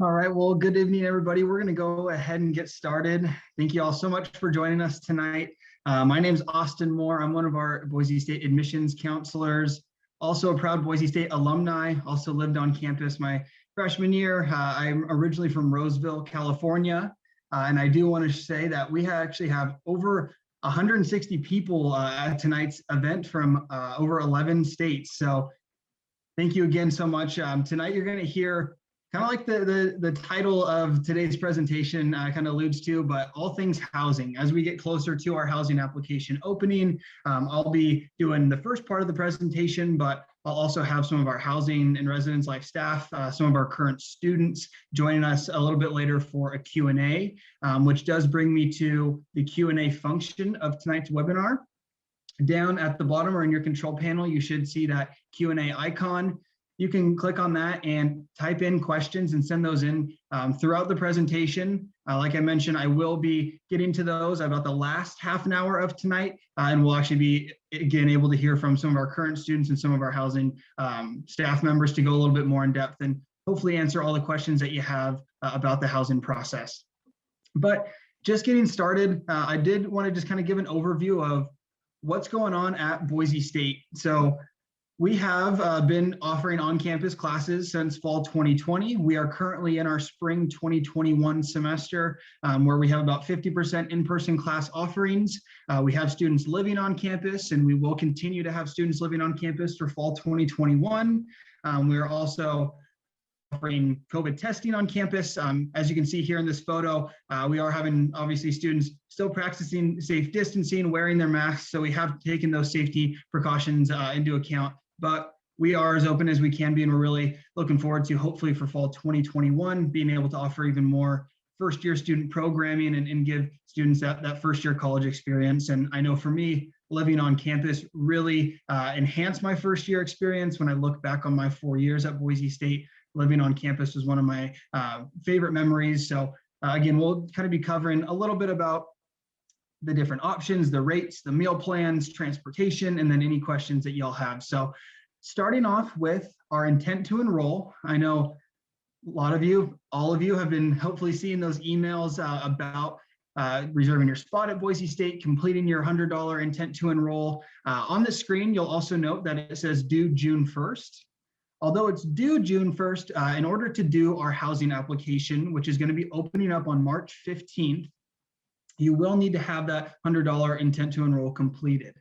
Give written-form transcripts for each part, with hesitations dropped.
All right, well, good evening, everybody. We're going to go ahead and get started. Thank you all so much for joining us tonight. My name is Austin Moore. I'm one of our Boise State admissions counselors, also a proud Boise State alumni, also lived on campus my freshman year. I'm originally from Roseville, California, and I do want to say that we actually have over 160 people at tonight's event from over 11 states. So thank you again so much. Tonight you're going to hear kind of like the title of today's presentation kind of alludes to, but all things housing. As we get closer to our housing application opening, I'll be doing the first part of the presentation, but I'll also have some of our housing and residence life staff, some of our current students joining us a little bit later for a Q&A, which does bring me to the Q&A function of tonight's webinar. Down at the bottom or in your control panel, you should see that Q&A icon. You can click on that and type in questions and send those in throughout the presentation. Like I mentioned, I will be getting to those about the last half an hour of tonight, and we'll actually be, again, able to hear from some of our current students and some of our housing staff members to go a little bit more in depth and hopefully answer all the questions that you have about the housing process. But just getting started, I did want to just kind of give an overview of what's going on at Boise State. So we have been offering on-campus classes since fall 2020. We are currently in our spring 2021 semester where we have about 50% in-person class offerings. We have students living on campus, and we will continue to have students living on campus for fall 2021. We are also offering COVID testing on campus. As you can see here in this photo, we are having obviously students still practicing safe distancing, wearing their masks. So we have taken those safety precautions into account, but we are as open as we can be, and we're really looking forward to hopefully for fall 2021 being able to offer even more first year student programming and give students that first year college experience. And I know for me, living on campus really enhanced my first year experience. When I look back on my 4 years at Boise State, living on campus was one of my favorite memories. So again, we'll kind of be covering a little bit about the different options, the rates, the meal plans, transportation, and then any questions that y'all have. So starting off with our intent to enroll, I know a lot of you, all of you have been hopefully seeing those emails about reserving your spot at Boise State, completing your $100 intent to enroll. On the screen, you'll also note that it says due June 1st. Although it's due June 1st, in order to do our housing application, which is going to be opening up on March 15th, you will need to have that $100 intent to enroll completed.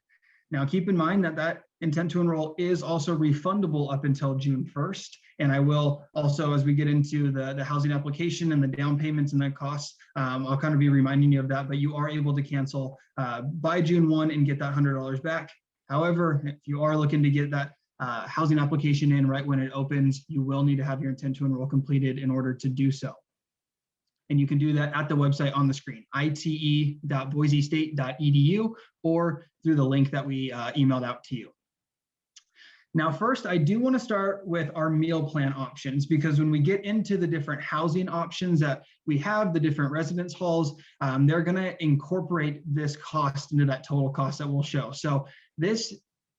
Now, keep in mind that that intent to enroll is also refundable up until June 1st. And I will also, as we get into the housing application and the down payments and the costs, I'll kind of be reminding you of that, but you are able to cancel by June 1 and get that $100 back. However, if you are looking to get that housing application in right when it opens, you will need to have your intent to enroll completed in order to do so. And you can do that at the website on the screen, ite.boisestate.edu, or through the link that we emailed out to you. Now, first, I do want to start with our meal plan options, because when we get into the different housing options that we have, the different residence halls, they're going to incorporate this cost into that total cost that we'll show. So this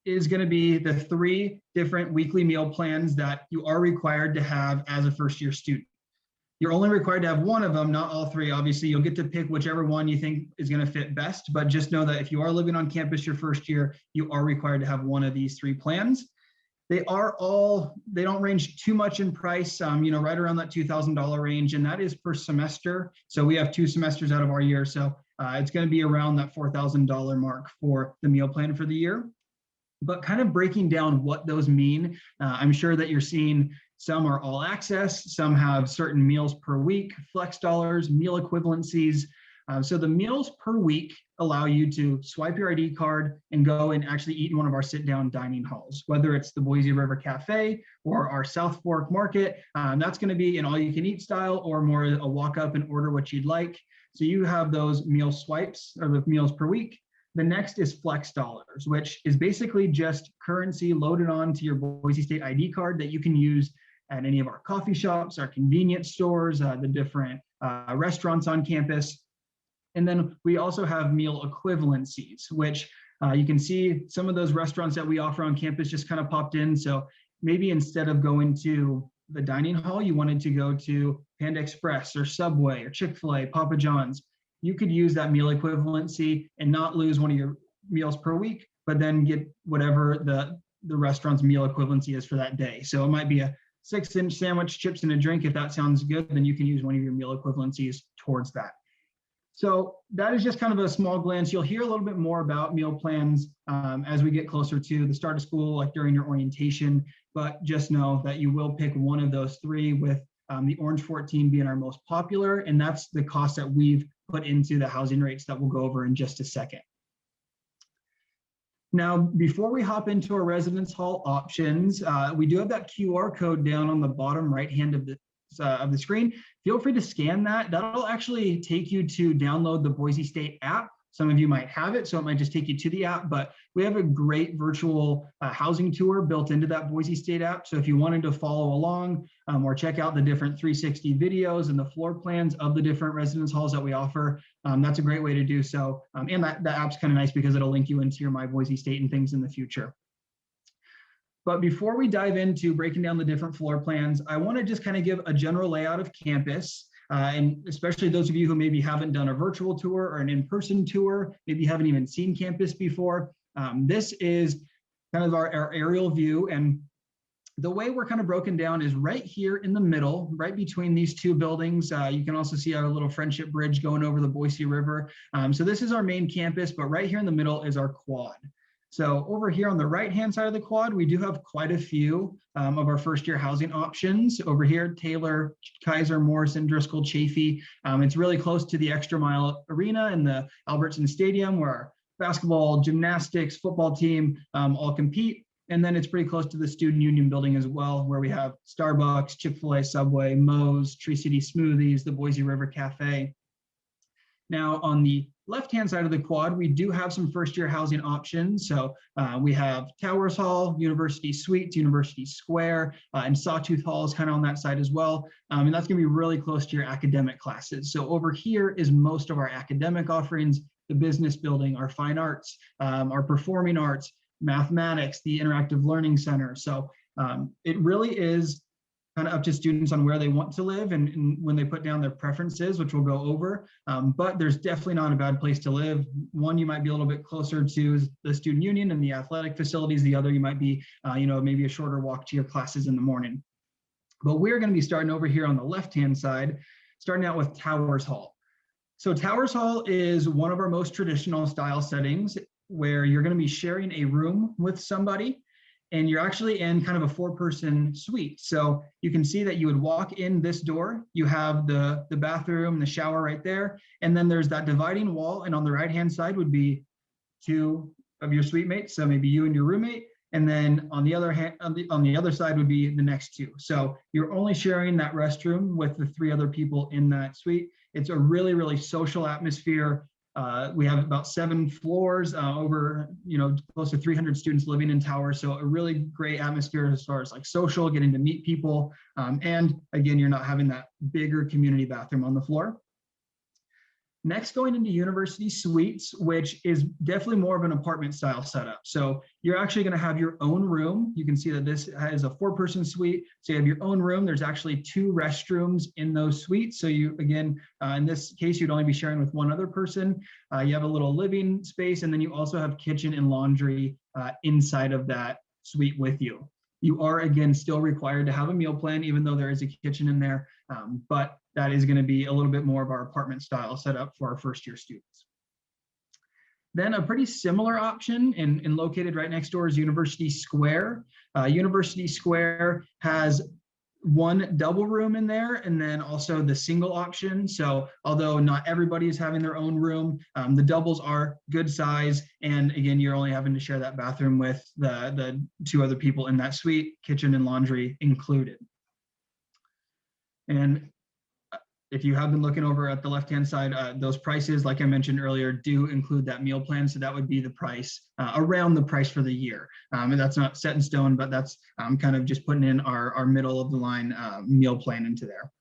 is going to be the 3 different weekly meal plans that you are required to have as a first-year student. You're only required to have one of them, not all 3. Obviously, you'll get to pick whichever one you think is going to fit best, but just know that if you are living on campus your first year, you are required to have one of these 3 plans. They don't range too much in price, right around that $2,000 range, and that is per semester. So we have 2 semesters out of our year, so it's going to be around that $4,000 mark for the meal plan for the year. But kind of breaking down what those mean, I'm sure that you're seeing some are all access, some have certain meals per week, flex dollars, meal equivalencies. So the meals per week allow you to swipe your ID card and go and actually eat in one of our sit-down dining halls, whether it's the Boise River Cafe or our South Fork Market. That's going to be an all-you-can-eat style or more a walk up and order what you'd like. So you have those meal swipes or the meals per week. The next is flex dollars, which is basically just currency loaded onto your Boise State ID card that you can use at any of our coffee shops, our convenience stores, the different restaurants on campus. And then we also have meal equivalencies, which you can see some of those restaurants that we offer on campus just kind of popped in. So maybe instead of going to the dining hall, you wanted to go to Panda Express or Subway or Chick-fil-A, Papa John's, you could use that meal equivalency and not lose one of your meals per week, but then get whatever the restaurant's meal equivalency is for that day. So it might be a 6-inch sandwich, chips, and a drink. If that sounds good, then you can use one of your meal equivalencies towards that. So that is just kind of a small glance. You'll hear a little bit more about meal plans as we get closer to the start of school, like during your orientation, but just know that you will pick one of those three, with the Orange 14 being our most popular, and that's the cost that we've put into the housing rates that we'll go over in just a second. Now, before we hop into our residence hall options, we do have that QR code down on the bottom right hand of the screen. Feel free to scan that. That'll actually take you to download the Boise State app. Some of you might have it, so it might just take you to the app, but we have a great virtual housing tour built into that Boise State app. So if you wanted to follow along or check out the different 360 videos and the floor plans of the different residence halls that we offer, that's a great way to do so. And that app's kind of nice because it'll link you into your My Boise State and things in the future. But before we dive into breaking down the different floor plans, I want to just kind of give a general layout of campus. And especially those of you who maybe haven't done a virtual tour or an in-person tour, maybe haven't even seen campus before. This is kind of our aerial view. And the way we're kind of broken down is right here in the middle, right between these two buildings. You can also see our little Friendship Bridge going over the Boise River. So this is our main campus, but right here in the middle is our quad. So over here on the right-hand side of the quad, we do have quite a few of our first-year housing options. Over here, Taylor, Kaiser, Morrison, Driscoll, Chaffee. It's really close to the Extra Mile Arena and the Albertson Stadium, where our basketball, gymnastics, football team all compete. And then it's pretty close to the Student Union building as well, where we have Starbucks, Chick-fil-A, Subway, Moe's, Tree City Smoothies, the Boise River Cafe. Now, on the left-hand side of the quad, we do have some first-year housing options. So we have Towers Hall, University Suites, University Square, and Sawtooth Hall is kind of on that side as well. And that's going to be really close to your academic classes. So over here is most of our academic offerings, the business building, our fine arts, our performing arts, mathematics, the interactive learning center. So it really is kind of up to students on where they want to live and when they put down their preferences, which we'll go over. But there's definitely not a bad place to live. One, you might be a little bit closer to the student union and the athletic facilities. The other, you might be, maybe a shorter walk to your classes in the morning. But we're going to be starting over here on the left-hand side, starting out with Towers Hall. So Towers Hall is one of our most traditional style settings where you're going to be sharing a room with somebody. And you're actually in kind of a 4-person suite. So you can see that you would walk in this door, you have the bathroom, the shower right there, and then there's that dividing wall, and on the right-hand side would be 2 of your suite mates, so maybe you and your roommate, and then on the other hand, on the other side would be the next 2. So you're only sharing that restroom with the 3 other people in that suite. It's a really, really social atmosphere. We have about 7 floors, over, close to 300 students living in Towers. So a really great atmosphere as far as like social, getting to meet people. And again, you're not having that bigger community bathroom on the floor. Next, going into University Suites, which is definitely more of an apartment style setup. So you're actually going to have your own room. You can see that this is a 4-person suite. So you have your own room. There's actually 2 restrooms in those suites. So you, again, in this case, you'd only be sharing with 1 other person. You have a little living space, and then you also have kitchen and laundry inside of that suite with you. You are, again, still required to have a meal plan, even though there is a kitchen in there, but that is going to be a little bit more of our apartment style setup for our first-year students. Then a pretty similar option and located right next door is University Square. University Square has 1 double room in there, and then also the single option. So although not everybody is having their own room, the doubles are good size. And again, you're only having to share that bathroom with the 2 other people in that suite, kitchen and laundry included. And if you have been looking over at the left-hand side, those prices, like I mentioned earlier, do include that meal plan. So that would be the price, around the price for the year. And that's not set in stone, but that's kind of just putting in our middle of the line meal plan into there.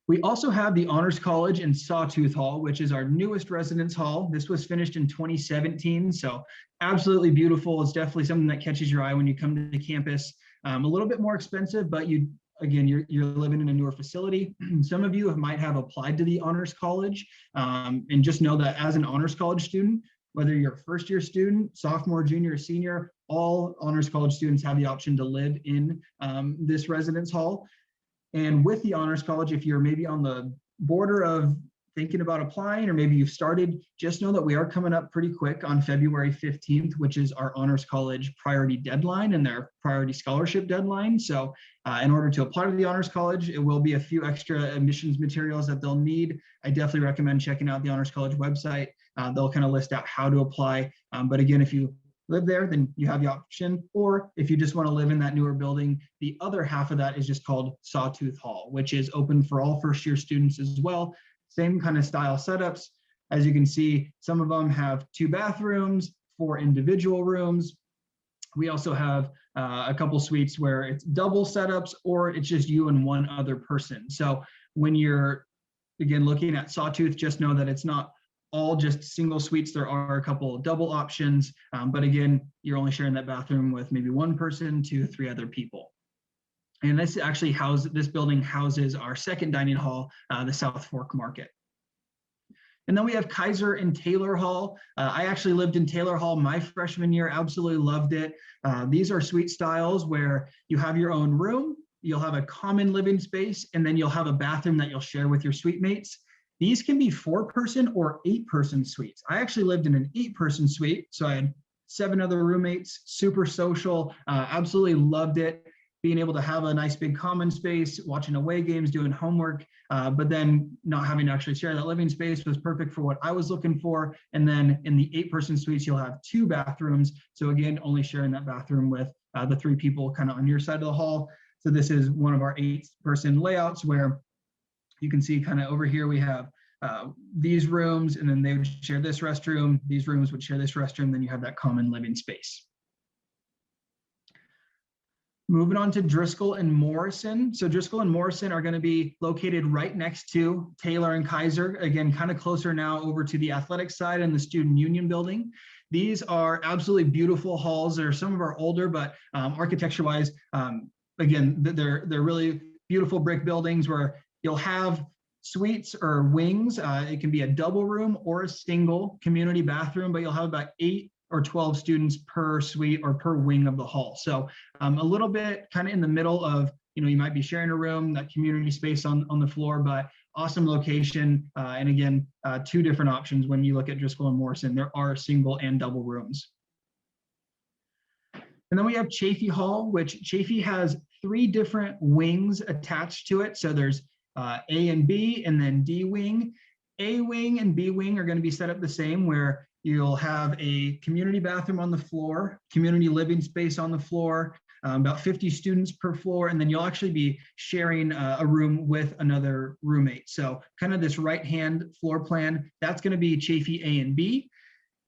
We also have the Honors College in Sawtooth Hall, which is our newest residence hall. This was finished in 2017, so absolutely beautiful. It's definitely something that catches your eye when you come to the campus. A little bit more expensive, but you're living in a newer facility. Some of you might have applied to the Honors College, and just know that as an Honors College student, whether you're a first-year student, sophomore, junior, or senior, all Honors College students have the option to live in this residence hall. And with the Honors College, if you're maybe on the border of thinking about applying, or maybe you've started, just know that we are coming up pretty quick on February 15th, which is our Honors College priority deadline and their priority scholarship deadline. So in order to apply to the Honors College, it will be a few extra admissions materials that they'll need. I definitely recommend checking out the Honors College website. They'll kind of list out how to apply. But again, if you live there, then you have the option. Or if you just want to live in that newer building, the other half of that is just called Sawtooth Hall, which is open for all first-year students as well. Same kind of style setups. As you can see, some of them have 2 bathrooms, 4 individual rooms. We also have a couple suites where it's double setups, or it's just you and one other person. So when you're, again, looking at Sawtooth, just know that it's not all just single suites. There are a couple of double options, but again, you're only sharing that bathroom with maybe 1 person to 3 other people. And this actually this building houses our second dining hall, the South Fork Market. And then we have Kaiser and Taylor Hall. I actually lived in Taylor Hall my freshman year, absolutely loved it. These are suite styles where you have your own room, you'll have a common living space, and then you'll have a bathroom that you'll share with your suite mates. These can be 4-person or 8-person suites. I actually lived in an 8-person suite, so I had 7 other roommates, super social, absolutely loved it. Being able to have a nice big common space, watching away games, doing homework, but then not having to actually share that living space was perfect for what I was looking for. And then in the 8-person suites, you'll have 2 bathrooms. So again, only sharing that bathroom with the 3 people kind of on your side of the hall. So this is one of our 8-person layouts where you can see kind of over here we have these rooms, and then they would share this restroom. These rooms would share this restroom. Then you have that common living space. Moving on to Driscoll and Morrison. So Driscoll and Morrison are going to be located right next to Taylor and Kaiser. Again, kind of closer now over to the athletic side and the Student Union building. These are absolutely beautiful halls. They're some of our older, but architecture-wise, again, they're really beautiful brick buildings where you'll have suites or wings. It can be a double room or a single community bathroom, but you'll have about 8 or 12 students per suite or per wing of the hall. So a little bit kind of in the middle of, you might be sharing a room, that community space on the floor, but awesome location. And again, 2 different options when you look at Driscoll and Morrison. There are single and double rooms. And then we have CHAFFEE Hall, which CHAFFEE has 3 different wings attached to it. So there's A and B, and then D wing. A wing and B wing are going to be set up the same, where you'll have a community bathroom on the floor, community living space on the floor, about 50 students per floor, and then you'll actually be sharing a room with another roommate. So kind of this right-hand floor plan, that's going to be CHAFFEE A and B.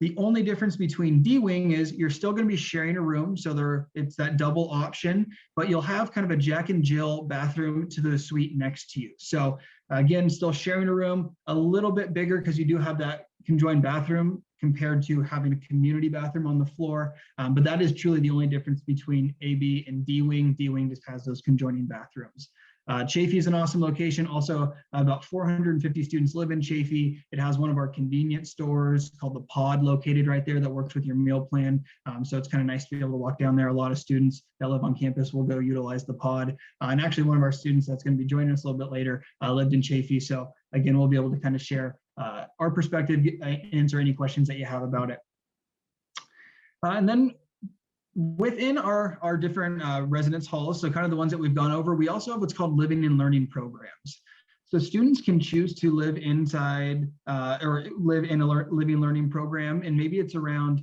The only difference between D wing is you're still going to be sharing a room, so it's that double option, but you'll have kind of a Jack and Jill bathroom to the suite next to you. So again, still sharing a room, a little bit bigger because you do have that conjoined bathroom compared to having a community bathroom on the floor. But that is truly the only difference between AB and D wing. D wing just has those conjoining bathrooms. CHAFFEE is an awesome location. Also, about 450 students live in CHAFFEE. It has one of our convenience stores called the Pod located right there that works with your meal plan. So it's kind of nice to be able to walk down there. A lot of students that live on campus will go utilize the Pod. And actually one of our students that's going to be joining us a little bit later lived in CHAFFEE. So again, we'll be able to kind of share our perspective, answer any questions that you have about it. And then within our different residence halls, so kind of the ones that we've gone over, we also have what's called living and learning programs. So students can choose to live inside or live in a living learning program, and maybe it's around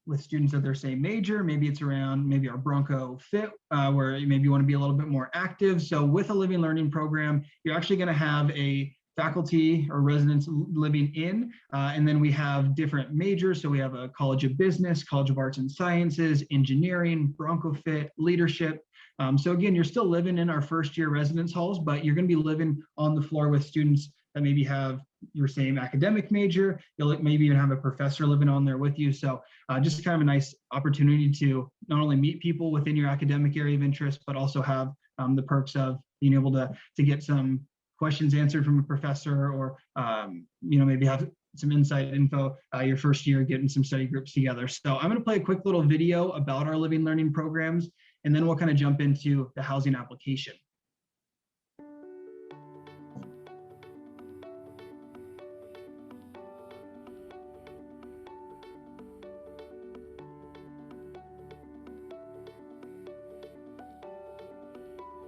with students of their same major, maybe it's around maybe our Bronco Fit, where maybe you want to be a little bit more active. So with a living learning program, you're actually going to have a faculty or residents living in, and then we have different majors. So we have a College of Business, College of Arts and Sciences, Engineering, Bronco Fit, Leadership. So again, you're still living in our first year residence halls, but you're going to be living on the floor with students that maybe have your same academic major. You'll maybe even have a professor living on there with you. So just kind of a nice opportunity to not only meet people within your academic area of interest, but also have the perks of being able to get some questions answered from a professor, or maybe have some inside info your first year getting some study groups together. So I'm going to play a quick little video about our living learning programs, and then we'll kind of jump into the housing application.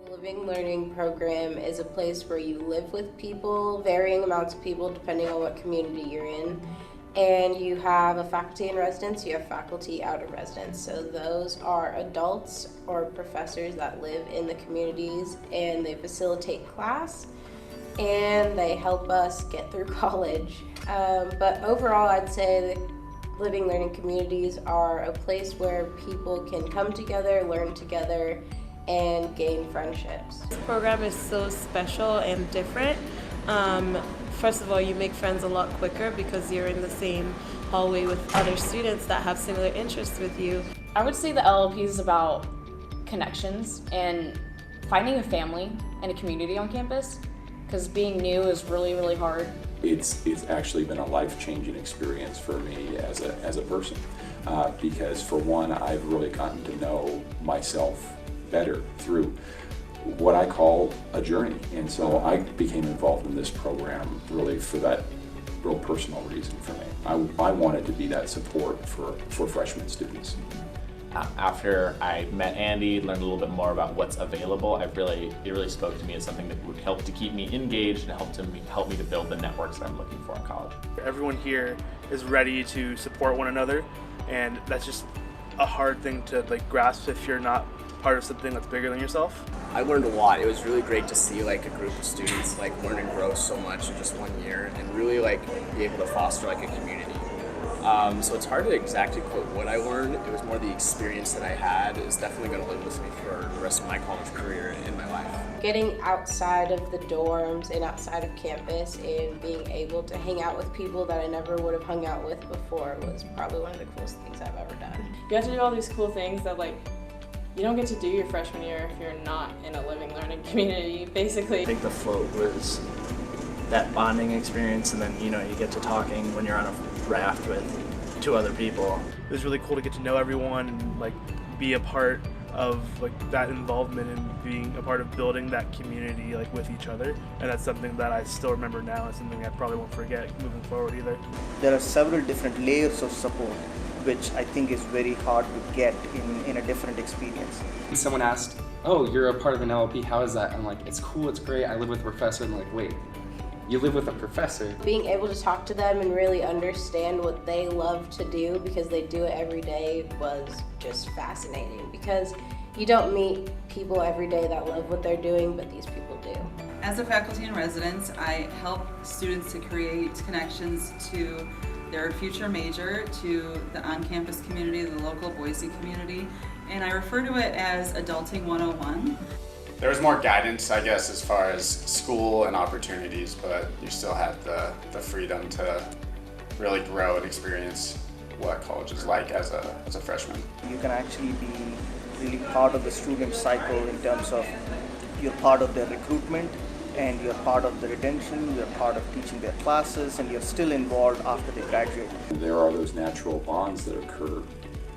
Living learning program is a place where you live with people, varying amounts of people depending on what community you're in, and you have a faculty in residence, you have faculty out of residence. So those are adults or professors that live in the communities, and they facilitate class and they help us get through college. But overall, I'd say the living learning communities are a place where people can come together, learn together, and gain friendships. This program is so special and different. First of all, you make friends a lot quicker because you're in the same hallway with other students that have similar interests with you. I would say the LLP is about connections and finding a family and a community on campus, because being new is really, really hard. It's actually been a life-changing experience for me as a person, because for one, I've really gotten to know myself better through what I call a journey. And so I became involved in this program really for that real personal reason for me. I wanted to be that support for freshman students. After I met Andy, learned a little bit more about what's available, it really spoke to me as something that would help to keep me engaged and help me to build the networks that I'm looking for in college. Everyone here is ready to support one another, and that's just a hard thing to grasp if you're not part of something that's bigger than yourself. I learned a lot. It was really great to see a group of students learn and grow so much in just 1 year, and really be able to foster a community. So it's hard to exactly quote what I learned. It was more the experience that I had is definitely going to live with me for the rest of my college career and my life. Getting outside of the dorms and outside of campus and being able to hang out with people that I never would have hung out with before was probably one of the coolest things I've ever done. You have to do all these cool things that you don't get to do your freshman year if you're not in a living learning community, basically. I think the float was that bonding experience, and then you get to talking when you're on a raft with 2 other people. It was really cool to get to know everyone and be a part of that involvement and being a part of building that community with each other. And that's something that I still remember now, and something I probably won't forget moving forward either. There are several different layers of support, which I think is very hard to get in a different experience. Someone asked, oh, you're a part of an LLP, how is that? I'm like, it's cool, it's great, I live with a professor. I'm like, wait, you live with a professor? Being able to talk to them and really understand what they love to do, because they do it every day, was just fascinating, because you don't meet people every day that love what they're doing, but these people do. As a faculty in residence, I help students to create connections to their future major, to the on-campus community, the local Boise community, and I refer to it as Adulting 101. There was more guidance, I guess, as far as school and opportunities, but you still had the freedom to really grow and experience what college is like as a freshman. You can actually be really part of the student cycle in terms of you're part of their recruitment, and you're part of the retention, you're part of teaching their classes, and you're still involved after they graduate. There are those natural bonds that occur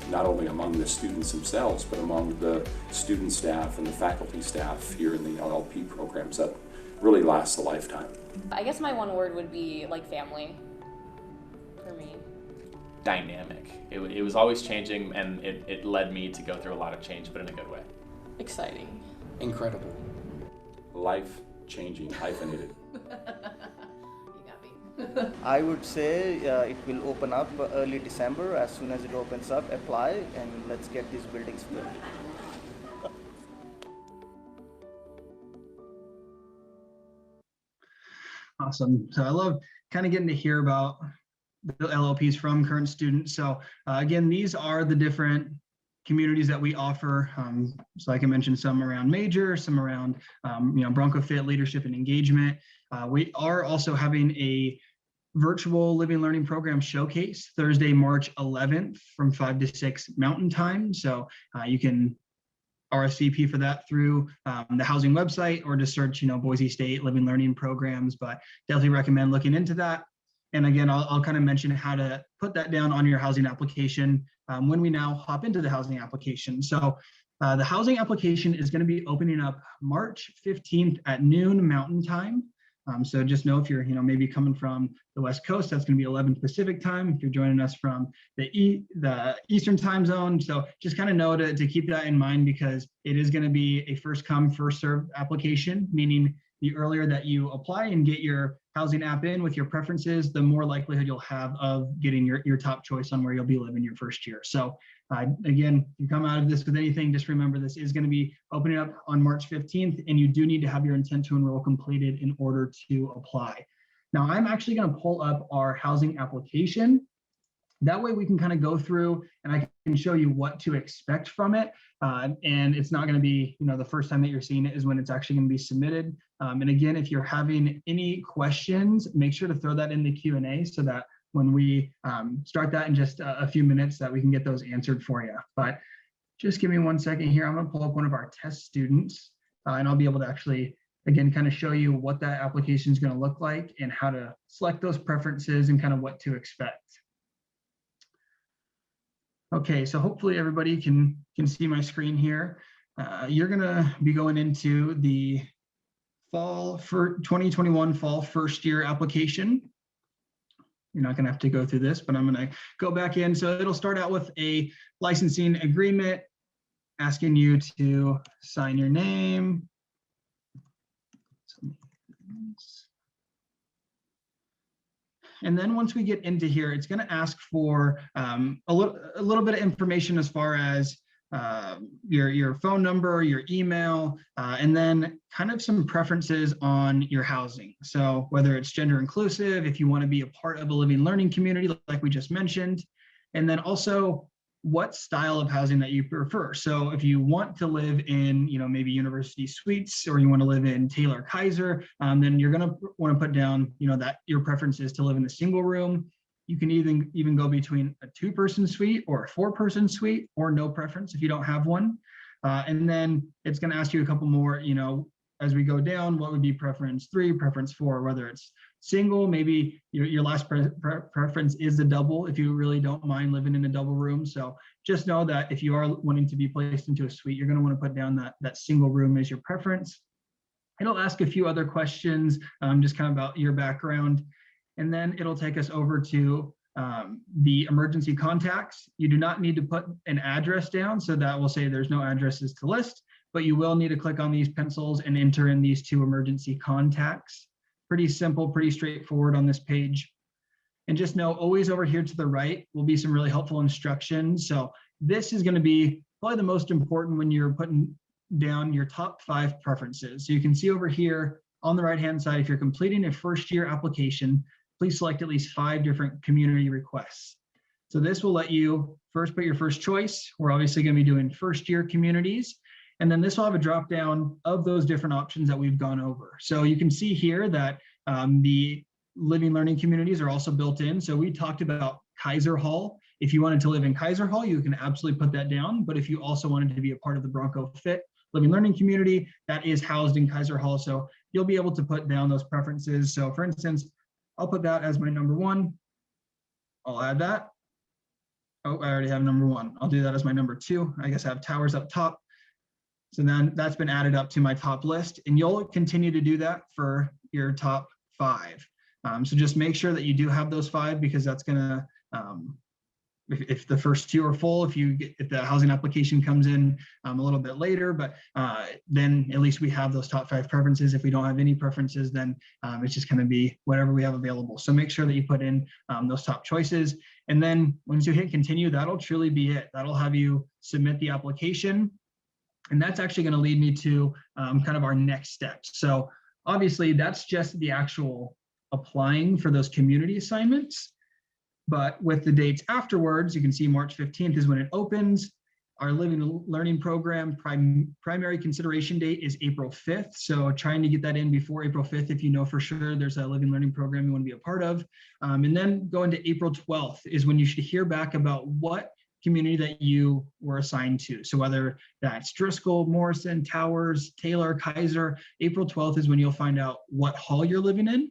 not only among the students themselves, but among the student staff and the faculty staff here in the LLP programs that really lasts a lifetime. I guess my one word would be family for me. Dynamic. It was always changing, and it led me to go through a lot of change, but in a good way. Exciting. Incredible. Life-changing, hyphenated. You got me. I would say it will open up early December. As soon as it opens up, apply, and let's get these buildings filled. Awesome. So I love kind of getting to hear about the LLPs from current students. So again, these are the different communities that we offer. So like I mentioned, some around major, some around Bronco Fit, leadership and engagement. We are also having a virtual living learning program showcase Thursday, March 11th from 5 to 6 Mountain Time. So you can RSVP for that through the housing website, or just search, Boise State Living Learning Programs, but definitely recommend looking into that. And again, I'll kind of mention how to put that down on your housing application when we now hop into the housing application. So the housing application is going to be opening up March 15th at noon Mountain Time. So just know if you're, maybe coming from the West Coast, that's going to be 11 Pacific time. If you're joining us from the Eastern time zone, so just kind of know to keep that in mind, because it is going to be a first come, first served application, meaning the earlier that you apply and get your housing app in with your preferences, the more likelihood you'll have of getting your top choice on where you'll be living your first year. So again, if you come out of this with anything, just remember this is going to be opening up on March 15th, and you do need to have your intent to enroll completed in order to apply. Now, I'm actually going to pull up our housing application. That way we can kind of go through and I can show you what to expect from it. And it's not going to be, the first time that you're seeing it is when it's actually going to be submitted. And again, if you're having any questions, make sure to throw that in the Q&A so that when we start that in just a few minutes, that we can get those answered for you. But just give me 1 second here. I'm going to pull up one of our test students and I'll be able to actually, again, kind of show you what that application is going to look like and how to select those preferences and kind of what to expect. Okay, so hopefully everybody can see my screen here. You're gonna be going into the fall for 2021 fall first year application. You're not gonna have to go through this, but I'm gonna go back in. So it'll start out with a licensing agreement, asking you to sign your name. And then once we get into here, it's going to ask for a little bit of information as far as your phone number, your email, and then kind of some preferences on your housing. So whether it's gender inclusive, if you want to be a part of a living learning community, like we just mentioned, and then also what style of housing that you prefer. So if you want to live in, maybe university suites, or you want to live in Taylor Kaiser, then you're going to want to put down, that your preference is to live in a single room. You can even go between a 2-person suite or a 4-person suite, or no preference if you don't have one. And then it's going to ask you a couple more, as we go down, what would be preference 3, preference 4, whether it's single, maybe your last preference is the double if you really don't mind living in a double room. So just know that if you are wanting to be placed into a suite, you're going to want to put down that single room as your preference. It'll ask a few other questions, just kind of about your background. And then it'll take us over to the emergency contacts. You do not need to put an address down, so that will say there's no addresses to list, but you will need to click on these pencils and enter in these 2 emergency contacts. Pretty simple, pretty straightforward on this page. And just know, always over here to the right will be some really helpful instructions. So this is going to be probably the most important when you're putting down your top 5 preferences. So you can see over here on the right-hand side, if you're completing a first year application, please select at least 5 different community requests. So this will let you first put your first choice. We're obviously going to be doing first year communities. And then this will have a drop down of those different options that we've gone over. So you can see here that the living learning communities are also built in. So we talked about Kaiser Hall. If you wanted to live in Kaiser Hall, you can absolutely put that down. But if you also wanted to be a part of the Bronco Fit living learning community, that is housed in Kaiser Hall. So you'll be able to put down those preferences. So for instance, I'll put that as my number 1. I'll add that. Oh, I already have number 1. I'll do that as my number 2. I guess I have towers up top. So then that's been added up to my top list, and you'll continue to do that for your top 5. So just make sure that you do have those 5, because that's gonna, if the first 2 are full, if the housing application comes in a little bit later, but then at least we have those top 5 preferences. If we don't have any preferences, then it's just gonna be whatever we have available. So make sure that you put in those top choices. And then once you hit continue, that'll truly be it. That'll have you submit the application. And that's actually going to lead me to kind of our next steps. So obviously that's just the actual applying for those community assignments. But with the dates afterwards, you can see March 15th is when it opens. Our Living Learning Program primary consideration date is April 5th. So trying to get that in before April 5th if you know for sure there's a Living Learning Program you want to be a part of. And then going to April 12th is when you should hear back about what community that you were assigned to. So whether that's Driscoll, Morrison, Towers, Taylor, Kaiser, April 12th is when you'll find out what hall you're living in.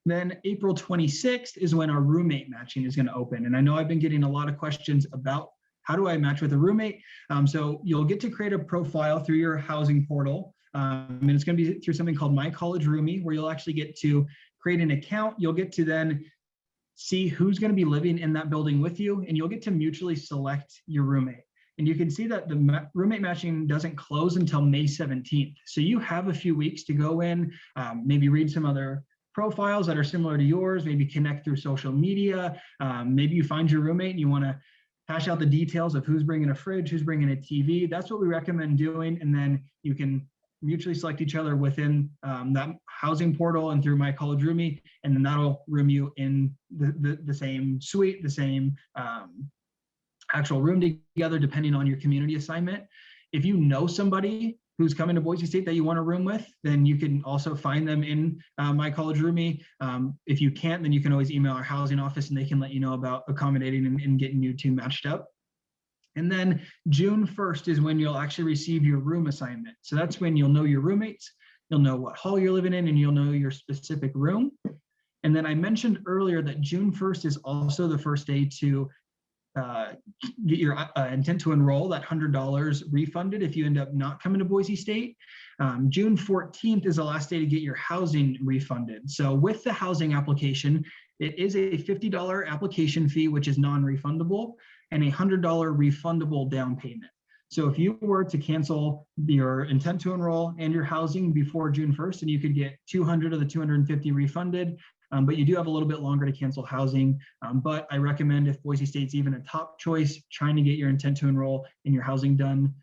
Then April 26th is when our roommate matching is going to open. And I know I've been getting a lot of questions about how do I match with a roommate? So you'll get to create a profile through your housing portal. And it's going to be through something called My College Roomie, where you'll actually get to create an account. You'll get to then see who's going to be living in that building with you, and you'll get to mutually select your roommate. And you can see that the roommate matching doesn't close until May 17th. So you have a few weeks to go in, maybe read some other profiles that are similar to yours, maybe connect through social media. Maybe you find your roommate and you want to hash out the details of who's bringing a fridge, who's bringing a TV. That's what we recommend doing. And then you can mutually select each other within that housing portal and through My College Roomie, and then that'll room you in the same suite, the same actual room together, depending on your community assignment. If you know somebody who's coming to Boise State that you want to room with, then you can also find them in My College Roomie. If you can't, then you can always email our housing office and they can let you know about accommodating and getting you two matched up. And then June 1st is when you'll actually receive your room assignment. So that's when you'll know your roommates, you'll know what hall you're living in, and you'll know your specific room. And then I mentioned earlier that June 1st is also the first day to get your intent to enroll, that $100 refunded if you end up not coming to Boise State. June 14th is the last day to get your housing refunded. So with the housing application, it is a $50 application fee, which is non-refundable, and a $100 refundable down payment. So if you were to cancel your intent to enroll and your housing before June 1st, and you could get 200 of the 250 refunded, but you do have a little bit longer to cancel housing. But I recommend, if Boise State's even a top choice, trying to get your intent to enroll and your housing done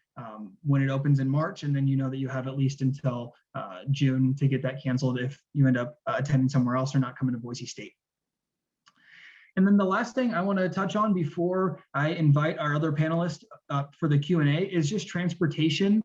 when it opens in March, and then you know that you have at least until June to get that canceled if you end up attending somewhere else or not coming to Boise State. And then the last thing I want to touch on before I invite our other panelists up for the Q&A is just transportation.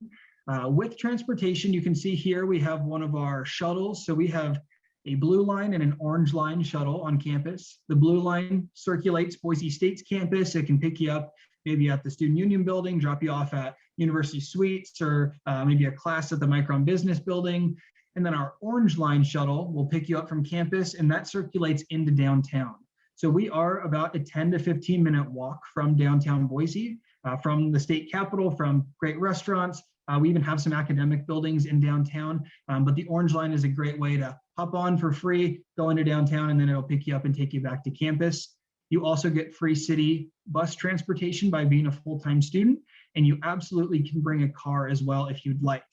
With transportation, you can see here we have one of our shuttles. So we have a blue line and an orange line shuttle on campus. The blue line circulates Boise State's campus. It can pick you up maybe at the Student Union building, drop you off at University Suites, or maybe a class at the Micron Business building. And then our orange line shuttle will pick you up from campus, and that circulates into downtown. So we are about a 10 to 15 minute walk from downtown Boise, from the state capitol, from great restaurants. We even have some academic buildings in downtown, but the orange line is a great way to hop on for free, go into downtown, and then it'll pick you up and take you back to campus. You also get free city bus transportation by being a full-time student, and you absolutely can bring a car as well if you'd like.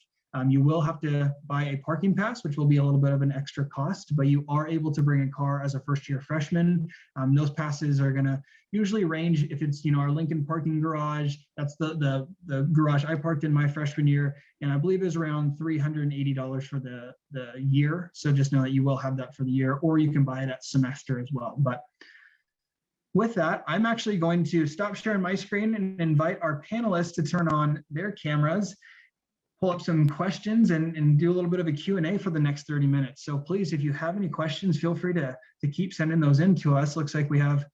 You will have to buy a parking pass, which will be a little bit of an extra cost, but you are able to bring a car as a first-year freshman. Those passes are going to usually range, if it's our Lincoln parking garage, that's the garage I parked in my freshman year, and I believe it was around $380 for the year. So just know that you will have that for the year, or you can buy it at semester as well. But with that, I'm actually going to stop sharing my screen and invite our panelists to turn on their cameras, pull up some questions, and do a little bit of a Q&A for the next 30 minutes. So please, if you have any questions, feel free to keep sending those in to us. Looks like we have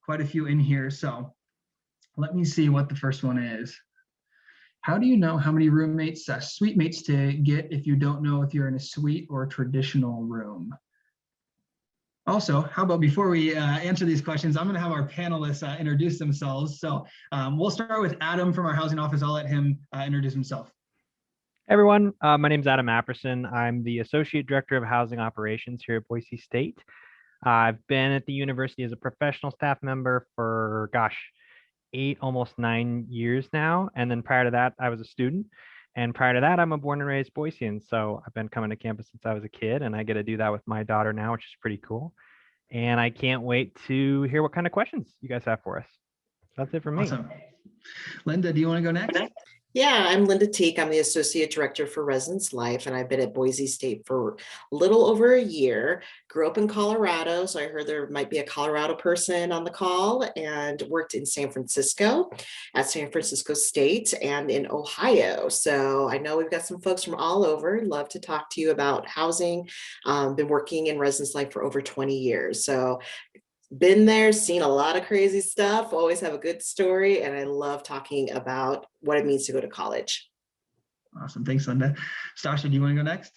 quite a few in here. So let me see what the first one is. How do you know how many roommates, suite mates to get if you don't know if you're in a suite or a traditional room? Also, how about before we answer these questions, I'm going to have our panelists introduce themselves. So we'll start with Adam from our housing office. I'll let him introduce himself. Hey everyone, my name is Adam Apperson. I'm the Associate Director of Housing Operations here at Boise State. I've been at the university as a professional staff member for, 8, almost 9 years now. And then prior to that, I was a student. And prior to that, I'm a born and raised Boisean. So I've been coming to campus since I was a kid, and I get to do that with my daughter now, which is pretty cool. And I can't wait to hear what kind of questions you guys have for us. That's it for me. Awesome. Linda, do you want to go next? Yeah, I'm Linda Teak. I'm the Associate Director for Residence Life, and I've been at Boise State for a little over a year. Grew up in Colorado, so I heard there might be a Colorado person on the call, and worked in San Francisco at San Francisco State and in Ohio. So I know we've got some folks from all over. Love to talk to you about housing. Been working in Residence Life for over 20 years. So been there, seen a lot of crazy stuff, always have a good story, and I love talking about what it means to go to college. Awesome. Thanks, Linda. Stasha, do you want to go next?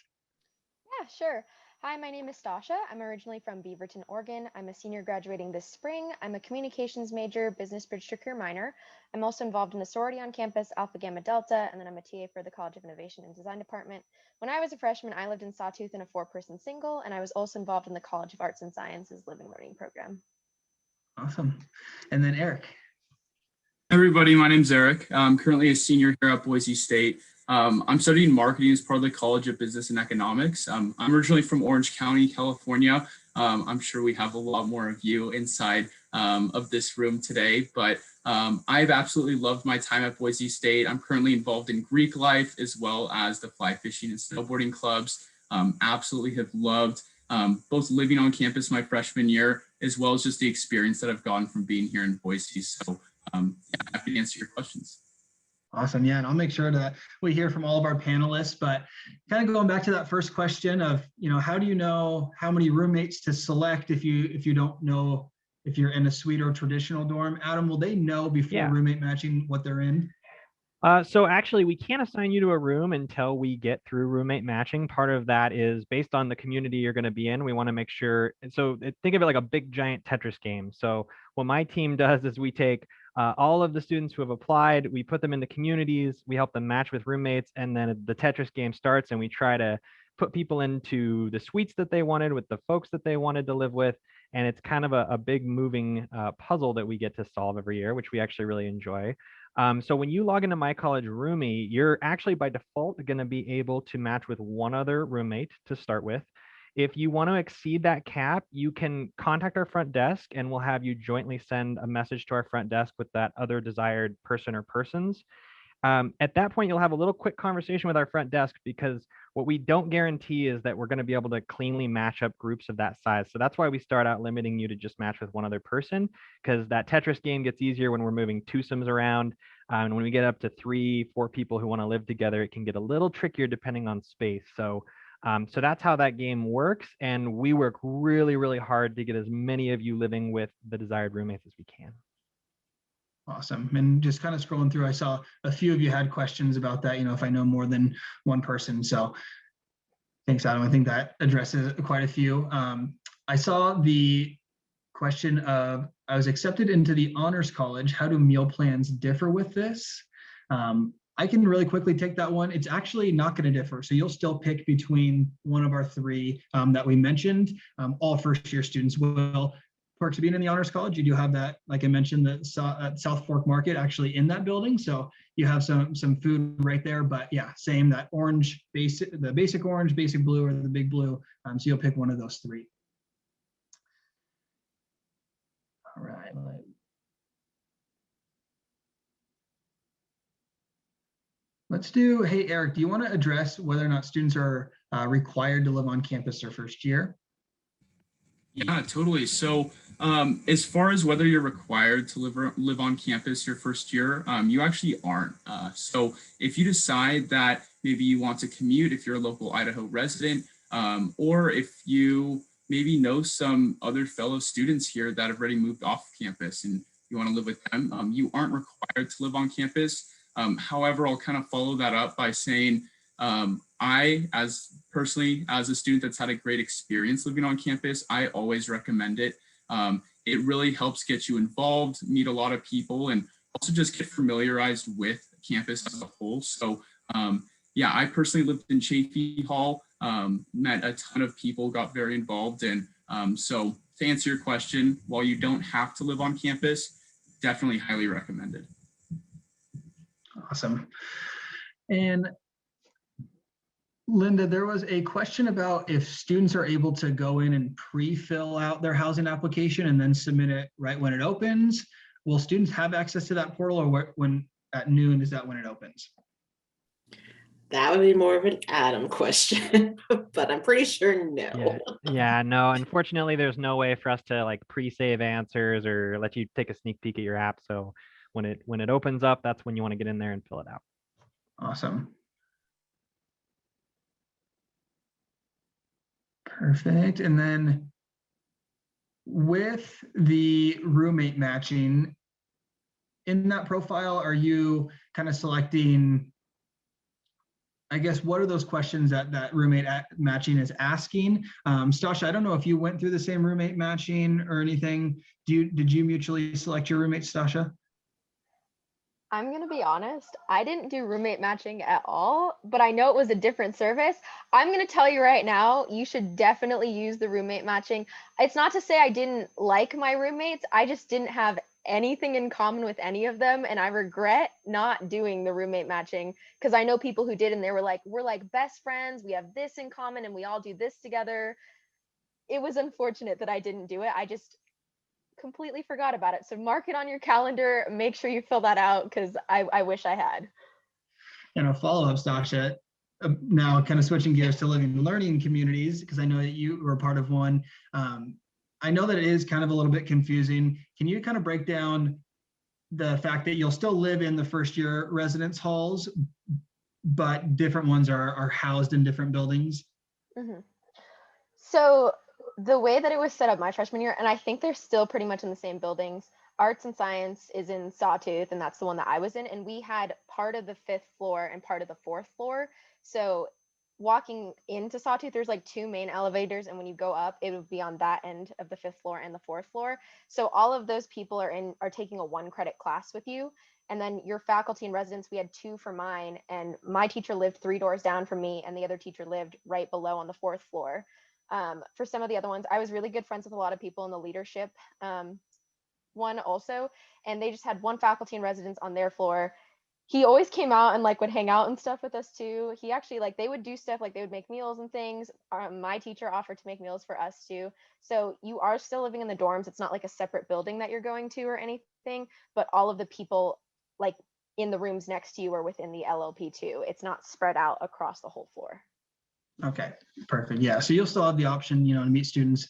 Yeah, sure. Hi, my name is Stasha. I'm originally from Beaverton, Oregon. I'm a senior graduating this spring. I'm a communications major, business bridge to career minor. I'm also involved in a sorority on campus, Alpha Gamma Delta, and then I'm a TA for the College of Innovation and Design department. When I was a freshman, I lived in Sawtooth in a 4-person single, and I was also involved in the College of Arts and Sciences Living Learning program. Awesome. And then Eric. Everybody, my name's Eric. I'm currently a senior here at Boise State. I'm studying marketing as part of the College of Business and Economics. I'm originally from Orange County, California. I'm sure we have a lot more of you inside of this room today, but I've absolutely loved my time at Boise State. I'm currently involved in Greek life as well as the fly fishing and snowboarding clubs. Absolutely have loved both living on campus my freshman year, as well as just the experience that I've gotten from being here in Boise. So yeah, happy to answer your questions. Awesome. Yeah, and I'll make sure that we hear from all of our panelists, but kind of going back to that first question of, how do you know how many roommates to select if you don't know if you're in a suite or traditional dorm? Adam, will they know before roommate matching what they're in? So actually, we can't assign you to a room until we get through roommate matching. Part of that is based on the community you're going to be in. We want to make sure. So think of it like a big giant Tetris game. So what my team does is we take all of the students who have applied, we put them into communities, we help them match with roommates, and then the Tetris game starts, and we try to put people into the suites that they wanted with the folks that they wanted to live with. And it's kind of a big moving puzzle that we get to solve every year, which we actually really enjoy. So when you log into My College Roomie, you're actually by default going to be able to match with one other roommate to start with. If you want to exceed that cap, you can contact our front desk and we'll have you jointly send a message to our front desk with that other desired person or persons. At that point, you'll have a little quick conversation with our front desk, because what we don't guarantee is that we're going to be able to cleanly match up groups of that size. So that's why we start out limiting you to just match with one other person, because that Tetris game gets easier when we're moving twosomes around. And when we get up to 3-4 people who want to live together, it can get a little trickier depending on space. So that's how that game works. And we work really, really hard to get as many of you living with the desired roommates as we can. Awesome. And just kind of scrolling through, I saw a few of you had questions about that, if I know more than one person. So thanks, Adam. I think that addresses quite a few. I saw the question of, I was accepted into the honors college. How do meal plans differ with this? I can really quickly take that one. It's actually not going to differ. So you'll still pick between one of our three that we mentioned. All first year students will. Perks of being in the honors college, you do have that, like I mentioned, the South Fork Market actually in that building. So you have some food right there, but yeah, same, that orange, the basic orange, basic blue, or the big blue. So you'll pick one of those three. All right. Let's do, hey, Eric, do you want to address whether or not students are required to live on campus their first year? Yeah, totally. So as far as whether you're required to live on campus your first year, you actually aren't. So if you decide that maybe you want to commute, if you're a local Idaho resident, or if you maybe know some other fellow students here that have already moved off campus and you want to live with them, you aren't required to live on campus. However, I'll kind of follow that up by saying, personally, as a student that's had a great experience living on campus, I always recommend it. It really helps get you involved, meet a lot of people, and also just get familiarized with campus as a whole. So yeah, I personally lived in Chaffee Hall, met a ton of people, got very involved. And so to answer your question, while you don't have to live on campus, definitely highly recommended. Awesome. And Linda, there was a question about if students are able to go in and pre-fill out their housing application and then submit it right when it opens. Will students have access to that portal, or when at noon, is that when it opens? That would be more of an Adam question, but I'm pretty sure no. Yeah, no, unfortunately, there's no way for us to like pre-save answers or let you take a sneak peek at your app. So when it opens up, that's when you want to get in there and fill it out. Awesome. Perfect. And then with the roommate matching, in that profile, are you kind of selecting, I guess, what are those questions that roommate matching is asking? Stasha, I don't know if you went through the same roommate matching or anything. Did you mutually select your roommate, Stasha? I'm going to be honest, I didn't do roommate matching at all, but I know it was a different service. I'm going to tell you right now, you should definitely use the roommate matching. It's not to say I didn't like my roommates, I just didn't have anything in common with any of them, and I regret not doing the roommate matching because I know people who did and they were like, we're like best friends, we have this in common and we all do this together. It was unfortunate that I didn't do it. I just completely forgot about it. So mark it on your calendar, make sure you fill that out because I wish I had. And a follow-up, Stasha, now kind of switching gears to living and learning communities, because I know that you were part of one. I know that it is kind of a little bit confusing. Can you kind of break down the fact that you'll still live in the first year residence halls, but different ones are housed in different buildings? Mm-hmm. So the way that it was set up my freshman year, and I think they're still pretty much in the same buildings, arts and science is in Sawtooth, and that's the one that I was in. And we had part of the 5th floor and part of the 4th floor. So walking into Sawtooth, there's like 2 main elevators. And when you go up, it would be on that end of the 5th floor and the 4th floor. So all of those people are taking a 1-credit class with you. And then your faculty and residents, we had 2 for mine. And my teacher lived 3 doors down from me, and the other teacher lived right below on the 4th floor. For some of the other ones, I was really good friends with a lot of people in the leadership one also, and they just had 1 faculty and residence on their floor. He always came out and like would hang out and stuff with us too. He actually, like, they would do stuff like they would make meals and things. My teacher offered to make meals for us too. So you are still living in the dorms. It's not like a separate building that you're going to or anything, but all of the people like in the rooms next to you are within the LLP too. It's not spread out across the whole floor. Okay, perfect. Yeah, so you'll still have the option, to meet students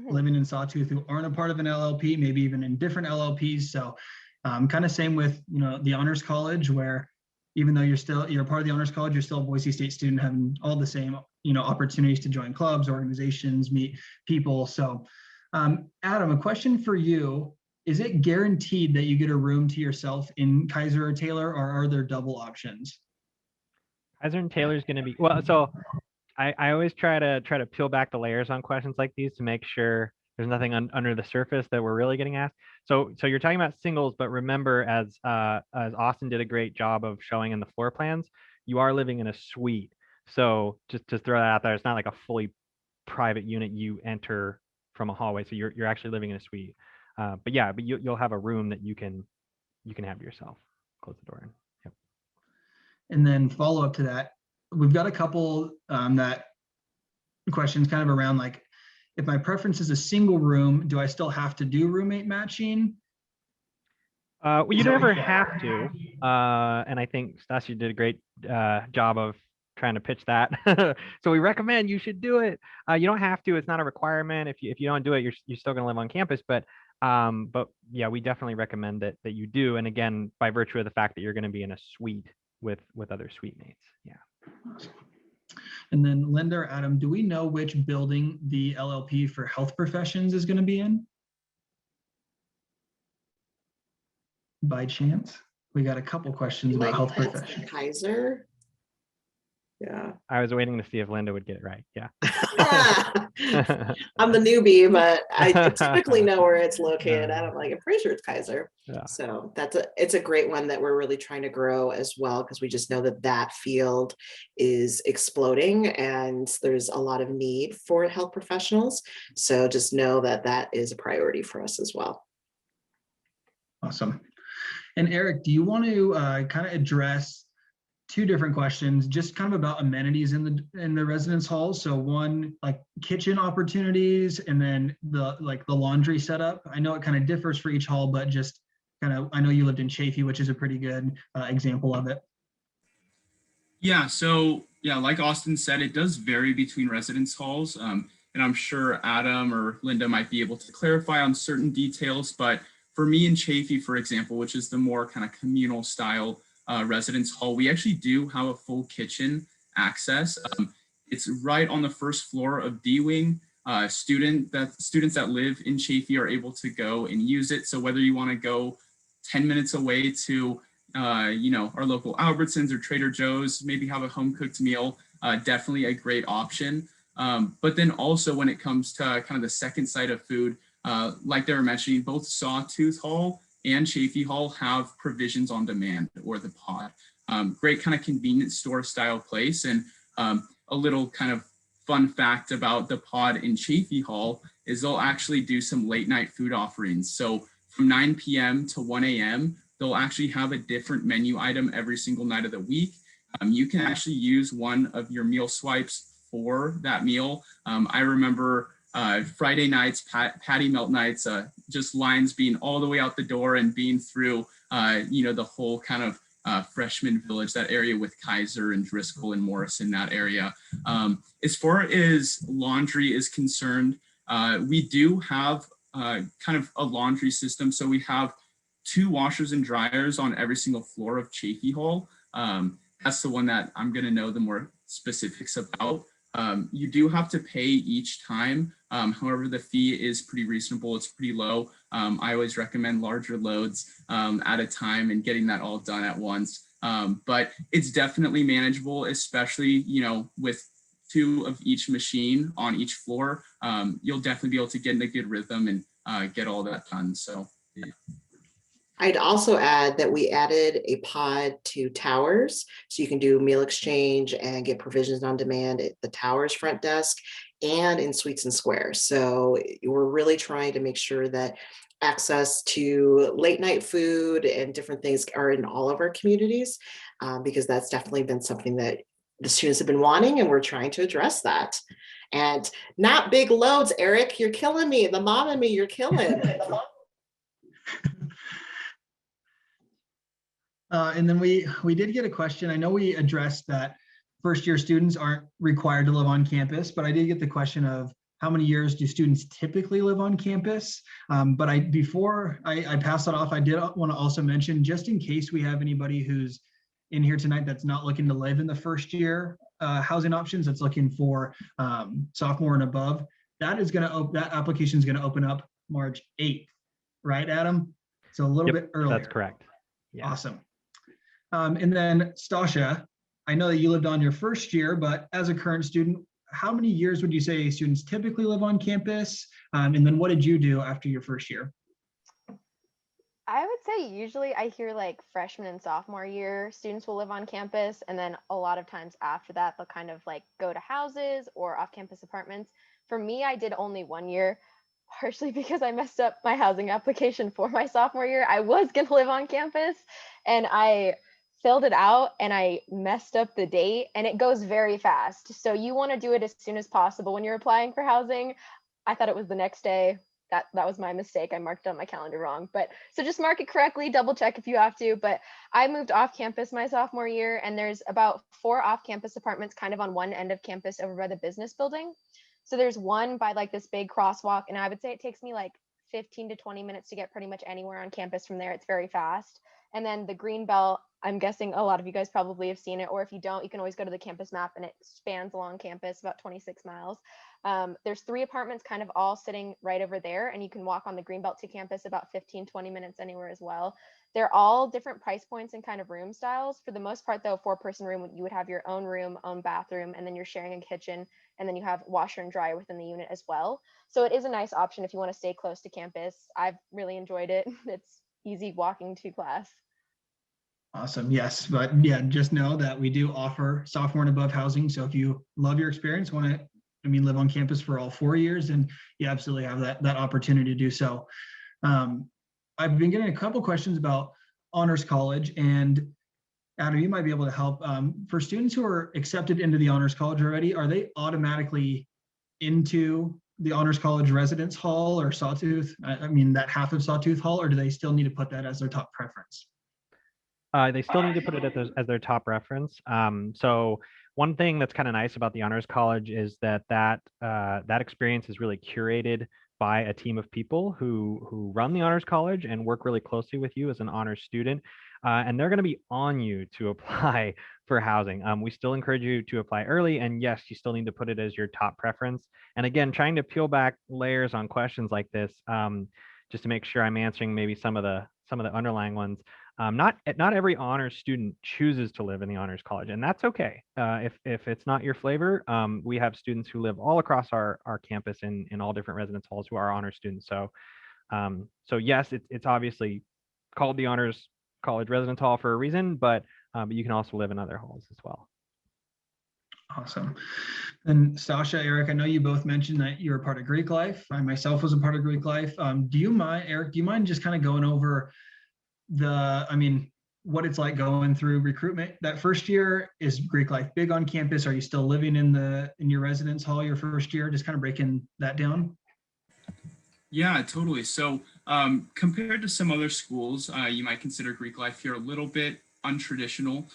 living in Sawtooth who aren't a part of an LLP, maybe even in different LLPs. So kind of same with, the Honors College, where even though you're part of the Honors College, you're still a Boise State student, having all the same, opportunities to join clubs, organizations, meet people. So Adam, a question for you. Is it guaranteed that you get a room to yourself in Kaiser or Taylor, or are there double options? Kaiser and Taylor is going to be, well, so I always try to peel back the layers on questions like these to make sure there's nothing under the surface that we're really getting asked. So you're talking about singles, but remember, as Austin did a great job of showing in the floor plans, you are living in a suite. So just to throw that out there, it's not like a fully private unit you enter from a hallway. So you're actually living in a suite. But you'll have a room that you can have to yourself. Close the door in. Yep. And then follow up to that, we've got a couple that questions kind of around like, if my preference is a single room, do I still have to do roommate matching? Well, you never have to. And I think Stasha did a great job of trying to pitch that. So we recommend you should do it. You don't have to. It's not a requirement. If you don't do it, you're still going to live on campus. But yeah, we definitely recommend that you do. And again, by virtue of the fact that you're going to be in a suite with other suite mates. Yeah. And then Linda or Adam, do we know which building the LLP for health professions is going to be in? By chance? We got a couple questions about health professions. Kaiser. Yeah. I was waiting to see if Linda would get it right. Yeah. I'm the newbie, but I typically know where it's located. I'm pretty sure it's Kaiser. Yeah. So it's a great one that we're really trying to grow as well, because we just know that field is exploding and there's a lot of need for health professionals. So just know that is a priority for us as well. Awesome. And Eric, do you want to kind of address 2 different questions, just kind of about amenities in the residence halls? So one, like kitchen opportunities, and then the laundry setup. I know it kind of differs for each hall, but just kind of, I know you lived in CHAFFEE, which is a pretty good example of it. Yeah, so yeah, like Austin said, it does vary between residence halls. And I'm sure Adam or Linda might be able to clarify on certain details. But for me and CHAFFEE, for example, which is the more kind of communal style residence hall, we actually do have a full kitchen access. It's right on the first floor of D Wing. Students that live in CHAFFEE are able to go and use it. So whether you want to go 10 minutes away to our local Albertsons or Trader Joe's, maybe have a home cooked meal, definitely a great option. But then also when it comes to kind of the second side of food, like they were mentioning, both Sawtooth Hall and CHAFFEE Hall have provisions on demand, or the pod. Great kind of convenience store style place. And a little kind of fun fact about the pod in CHAFFEE Hall is they'll actually do some late night food offerings. So from 9 p.m. to 1 a.m., they'll actually have a different menu item every single night of the week. You can actually use one of your meal swipes for that meal. I remember Friday nights, patty melt nights, just lines being all the way out the door and being through, the whole kind of freshman village, that area with Kaiser and Driscoll and Morrison, that area. As far as laundry is concerned, we do have kind of a laundry system. So we have 2 washers and dryers on every single floor of CHAFFEE Hall. That's the one that I'm going to know the more specifics about. You do have to pay each time. However, the fee is pretty reasonable. It's pretty low. I always recommend larger loads at a time and getting that all done at once. But it's definitely manageable, especially, with 2 of each machine on each floor. You'll definitely be able to get in a good rhythm and get all that done. So, yeah. I'd also add that we added a pod to Towers, so you can do meal exchange and get provisions on demand at the Towers front desk and in Suites and Squares. So we're really trying to make sure that access to late night food and different things are in all of our communities, because that's definitely been something that the students have been wanting, and we're trying to address that. And not big loads, Eric, you're killing me. The mom and me, you're killing. And then we did get a question. I know we addressed that first year students aren't required to live on campus, but I did get the question of how many years do students typically live on campus? But before I pass that off, I did want to also mention, just in case we have anybody who's in here tonight that's not looking to live in the first year housing options, that's looking for sophomore and above, that application is going to open up March 8th, right, Adam? So a little bit earlier. That's correct. Yeah. Awesome. And then Stasha, I know that you lived on your first year, but as a current student, how many years would you say students typically live on campus? And then what did you do after your first year? I would say usually I hear like freshman and sophomore year students will live on campus, and then a lot of times after that they'll kind of like go to houses or off-campus apartments. For me, I did only 1 year, partially because I messed up my housing application for my sophomore year. I was going to live on campus and I filled it out and I messed up the date, and it goes very fast. So you want to do it as soon as possible when you're applying for housing. I thought it was the next day. That was my mistake. I marked it on my calendar wrong. But so just mark it correctly, double check if you have to. But I moved off campus my sophomore year, and there's about 4 off-campus apartments kind of on one end of campus over by the business building. So there's one by like this big crosswalk, and I would say it takes me like 15 to 20 minutes to get pretty much anywhere on campus from there. It's very fast. And then the green belt, I'm guessing a lot of you guys probably have seen it, or if you don't, you can always go to the campus map, and it spans along campus about 26 miles. There's 3 apartments kind of all sitting right over there, and you can walk on the green belt to campus about 15, 20 minutes anywhere as well. They're all different price points and kind of room styles. For the most part though, 4-person room, you would have your own room, own bathroom, and then you're sharing a kitchen, and then you have washer and dryer within the unit as well. So it is a nice option if you want to stay close to campus. I've really enjoyed it. It's easy walking to class. Awesome. Yes, but yeah, just know that we do offer sophomore and above housing. So if you love your experience, want to, live on campus for all 4 years, and you absolutely have that opportunity to do so. I've been getting a couple questions about Honors College, and Adam, you might be able to help. For students who are accepted into the Honors College already, are they automatically into the Honors College Residence Hall or Sawtooth? That half of Sawtooth Hall, or do they still need to put that as their top preference? They still need to put it as their top reference. So one thing that's kind of nice about the Honors College is that experience is really curated by a team of people who run the Honors College and work really closely with you as an honors student. And they're going to be on you to apply for housing. We still encourage you to apply early, and yes, you still need to put it as your top preference. And again, trying to peel back layers on questions like this, just to make sure I'm answering maybe some of the underlying ones. Not every honors student chooses to live in the Honors College, and that's okay. If it's not your flavor, we have students who live all across our campus in all different residence halls who are honors students. So yes, it's obviously called the Honors College Residence Hall for a reason, but you can also live in other halls as well. Awesome. And Sasha, Eric, I know you both mentioned that you're a part of Greek Life. I myself was a part of Greek Life. Do you mind, Eric, do you mind just kind of going over what it's like going through recruitment that first year? Is Greek Life big on campus? Are you still living in your residence hall your first year? Just kind of breaking that down. Yeah, totally. So compared to some other schools, you might consider Greek Life here a little bit untraditional.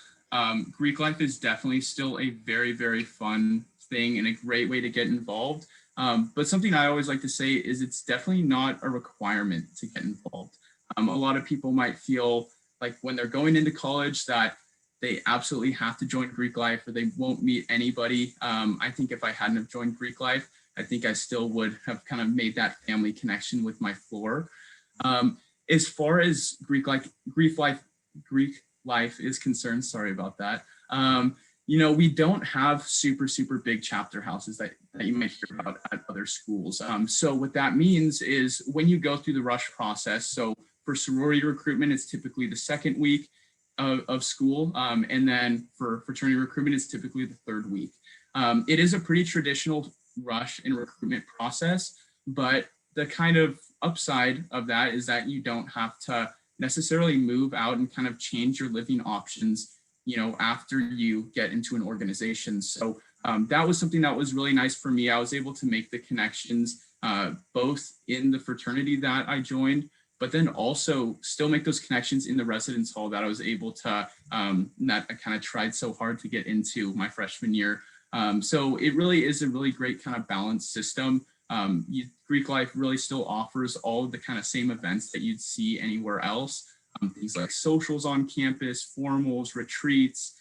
Greek Life is definitely still a very, very fun thing and a great way to get involved. But something I always like to say is it's definitely not a requirement to get involved. A lot of people might feel like when they're going into college that they absolutely have to join Greek Life or they won't meet anybody. I think if I hadn't have joined Greek Life, I think I still would have kind of made that family connection with my floor. As far as Greek Life is concerned, sorry about that. We don't have super big chapter houses that you might hear about at other schools. So what that means is when you go through the rush process, so for sorority recruitment, it's typically the second week of school. And then for fraternity recruitment, it's typically the third week. It is a pretty traditional rush and recruitment process, but the kind of upside of that is that you don't have to necessarily move out and kind of change your living options, after you get into an organization. So that was something that was really nice for me. I was able to make the connections both in the fraternity that I joined, but then also still make those connections in the residence hall that I was able to, that I kind of tried so hard to get into my freshman year. So it really is a really great kind of balanced system. Greek Life really still offers all of the kind of same events that you'd see anywhere else. Things like socials on campus, formals, retreats,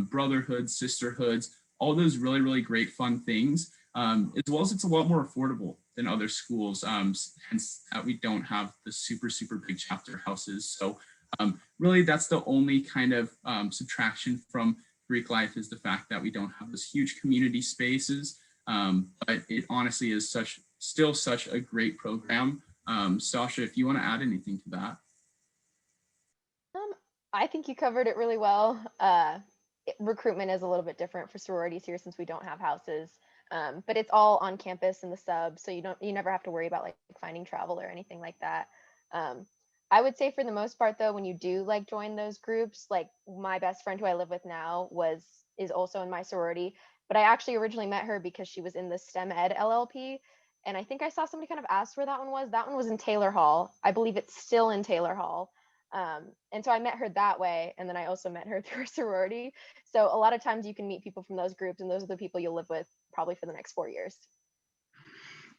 brotherhoods, sisterhoods, all those really, really great fun things, as well as it's a lot more affordable than other schools, hence that we don't have the super big chapter houses. So really that's the only kind of subtraction from Greek Life is the fact that we don't have those huge community spaces, but it honestly is still such a great program. Sasha, if you want to add anything to that. I think you covered it really well. Recruitment is a little bit different for sororities here since we don't have houses, but it's all on campus in the sub, so you never have to worry about like finding travel or anything like that. I would say for the most part though, when you do like join those groups, like my best friend who I live with now is also in my sorority, but I actually originally met her because she was in the STEM Ed LLP, and I think I saw somebody kind of ask where that one was. That one was in Taylor Hall. I believe it's still in Taylor Hall. And so I met her that way, and then I also met her through a sorority. So a lot of times you can meet people from those groups, and those are the people you'll live with probably for the next 4 years.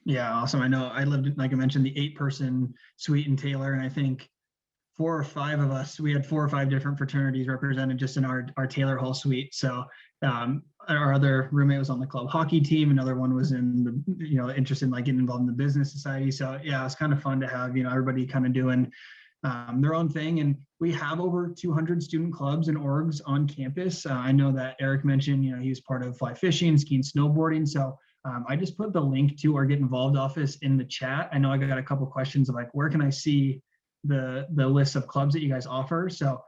Yeah, awesome. I know I lived, like I mentioned, the 8-person suite in Taylor, and I think 4 or 5 of us, we had 4 or 5 different fraternities represented just in our Taylor Hall suite. So our other roommate was on the club hockey team. Another one was in the, interested in like getting involved in the business society. So yeah, it's kind of fun to have, everybody kind of doing their own thing. And we have over 200 student clubs and orgs on campus. I know that Eric mentioned, he was part of fly fishing, skiing, snowboarding. So I just put the link to our Get Involved office in the chat. I know I got a couple questions of like, where can I see the list of clubs that you guys offer? So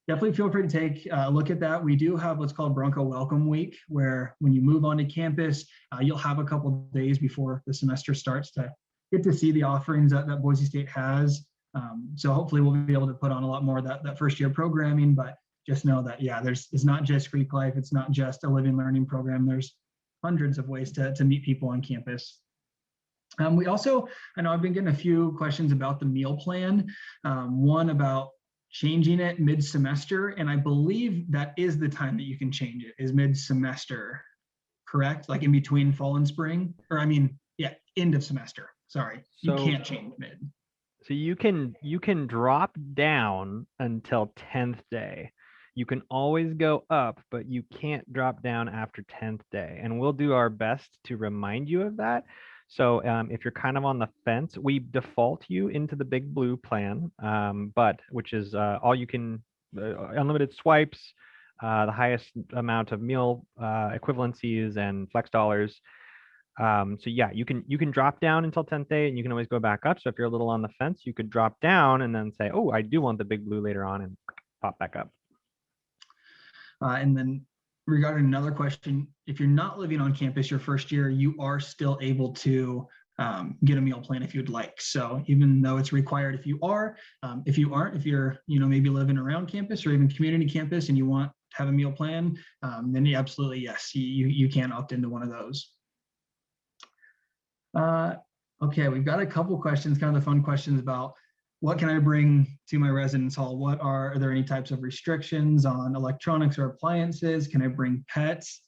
definitely feel free to take a look at that. We do have what's called Bronco Welcome Week, where when you move onto campus, you'll have a couple of days before the semester starts to get to see the offerings that Boise State has. So hopefully we'll be able to put on a lot more of that first year programming, but just know that, yeah, it's not just Greek Life. It's not just a living learning program. There's hundreds of ways to meet people on campus. We also, I know I've been getting a few questions about the meal plan. One about changing it mid-semester, and I believe that is the time that you can change it, is mid-semester, correct? Like in between fall and spring, or I mean, yeah, end of semester. Sorry, you can't change mid. So you can drop down until 10th day. You can always go up, but you can't drop down after 10th day. And we'll do our best to remind you of that. So if you're kind of on the fence, we default you into the Big Blue plan, but which is all you can, unlimited swipes, the highest amount of meal equivalencies and flex dollars. So yeah, you can drop down until 10th day and you can always go back up. So if you're a little on the fence, you could drop down and then say, oh, I do want the Big Blue later on, and pop back up. And then regarding another question, if you're not living on campus your first year, you are still able to get a meal plan if you'd like. So even though it's required if you are, if you aren't, if you're maybe living around campus or even community campus and you want to have a meal plan, then absolutely yes, you can opt into one of those. Okay, we've got a couple questions, kind of the fun questions about what can I bring to my residence hall? Are there any types of restrictions on electronics or appliances? Can I bring pets?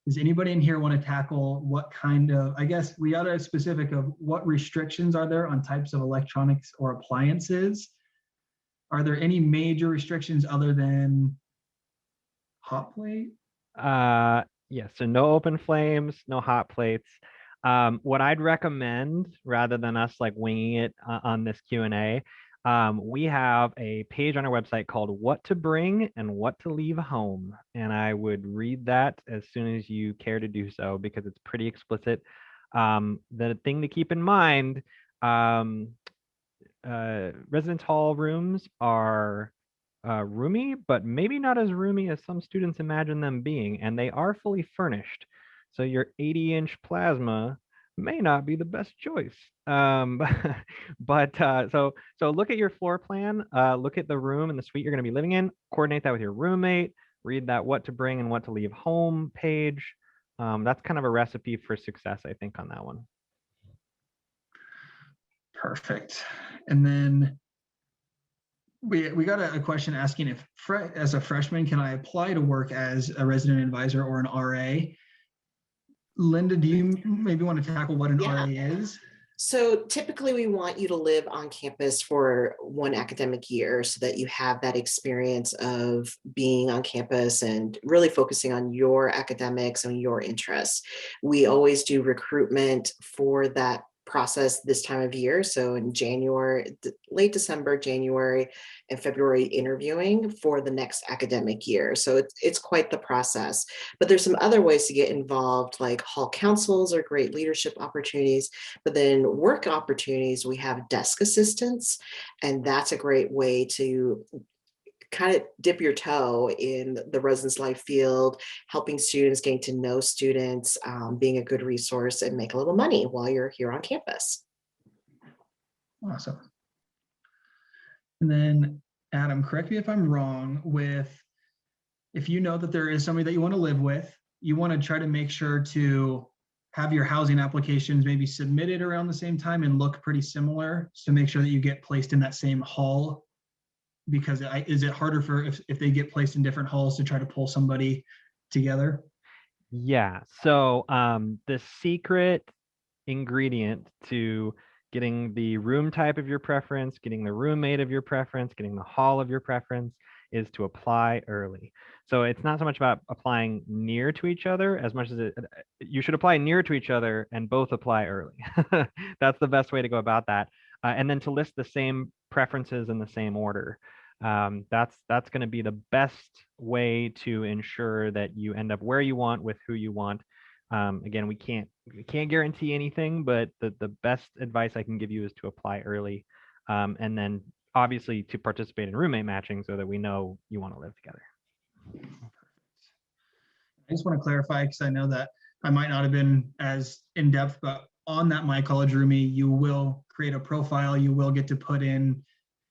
Does anybody in here want to tackle what kind of, I guess we got a specific of what restrictions are there on types of electronics or appliances? Are there any major restrictions other than hot plate? Yeah, so no open flames, no hot plates. What I'd recommend, rather than us like winging it on this Q&A, we have a page on our website called What to Bring and What to Leave Home. And I would read that as soon as you care to do so, because it's pretty explicit. The thing to keep in mind, residence hall rooms are roomy, but maybe not as roomy as some students imagine them being, and they are fully furnished. So your 80-inch plasma may not be the best choice. But so look at your floor plan, look at the room and the suite you're going to be living in, coordinate that with your roommate, read that What to Bring and What to Leave Home page. That's kind of a recipe for success, I think, on that one. Perfect. And then we got a question asking if as a freshman, can I apply to work as a resident advisor or an RA? Linda, do you maybe want to tackle what an RA is? So typically we want you to live on campus for one academic year so that you have that experience of being on campus and really focusing on your academics and your interests. We always do recruitment for that process this time of year. So in January, late December, January, and February, interviewing for the next academic year. So it's quite the process. But there's some other ways to get involved, like hall councils are great leadership opportunities. But then work opportunities, we have desk assistants, and that's a great way to kind of dip your toe in the residence life field, helping students, getting to know students, being a good resource, and make a little money while you're here on campus. Awesome. And then Adam, correct me if I'm wrong, if you know that there is somebody that you want to live with, you want to try to make sure to have your housing applications maybe submitted around the same time and look pretty similar to make sure that you get placed in that same hall. Because is it harder for if they get placed in different halls to try to pull somebody together? Yeah, so the secret ingredient to getting the room type of your preference, getting the roommate of your preference, getting the hall of your preference is to apply early. So it's not so much about applying near to each other as much as you should apply near to each other and both apply early. That's the best way to go about that. And then to list the same preferences in the same order. That's going to be the best way to ensure that you end up where you want with who you want. Again, we can't guarantee anything, but the best advice I can give you is to apply early, and then obviously to participate in roommate matching so that we know you want to live together. I just want to clarify, because I know that I might not have been as in depth, but on that My College Roomie, you will create a profile. You will get to put in